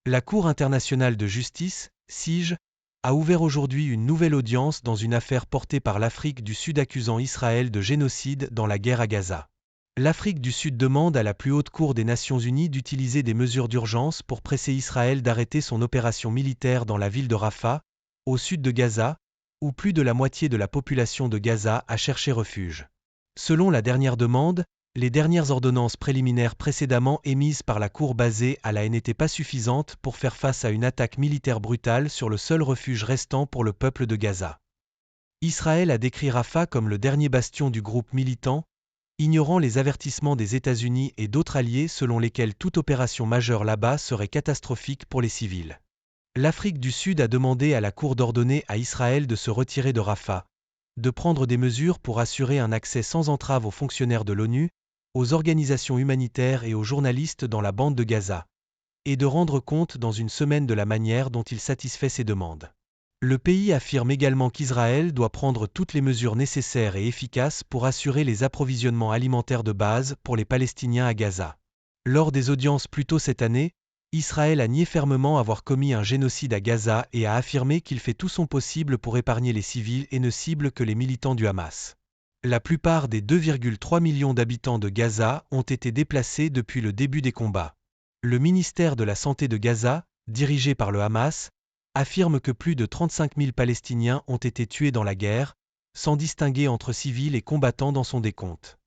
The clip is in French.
La Cour internationale de justice, CIJ, a ouvert aujourd'hui une nouvelle audience dans une affaire portée par l'Afrique du Sud accusant Israël de génocide dans la guerre à Gaza. L'Afrique du Sud demande à la plus haute cour des Nations Unies d'utiliser des mesures d'urgence pour presser Israël d'arrêter son opération militaire dans la ville de Rafah, au sud de Gaza, où plus de la moitié de la population de Gaza a cherché refuge. Selon la dernière demande, les dernières ordonnances préliminaires précédemment émises par la Cour basée à la n'étaient pas suffisantes pour faire face à une attaque militaire brutale sur le seul refuge restant pour le peuple de Gaza. Israël a décrit Rafah comme le dernier bastion du groupe militant, ignorant les avertissements des États-Unis et d'autres alliés selon lesquels toute opération majeure là-bas serait catastrophique pour les civils. L'Afrique du Sud a demandé à la Cour d'ordonner à Israël de se retirer de Rafah, de prendre des mesures pour assurer un accès sans entrave aux fonctionnaires de l'ONU, aux organisations humanitaires et aux journalistes dans la bande de Gaza, et de rendre compte dans une semaine de la manière dont il satisfait ces demandes. Le pays affirme également qu'Israël doit prendre toutes les mesures nécessaires et efficaces pour assurer les approvisionnements alimentaires de base pour les Palestiniens à Gaza. Lors des audiences plus tôt cette année, Israël a nié fermement avoir commis un génocide à Gaza et a affirmé qu'il fait tout son possible pour épargner les civils et ne cible que les militants du Hamas. La plupart des 2,3 millions d'habitants de Gaza ont été déplacés depuis le début des combats. Le ministère de la Santé de Gaza, dirigé par le Hamas, affirme que plus de 35 000 Palestiniens ont été tués dans la guerre, sans distinguer entre civils et combattants dans son décompte.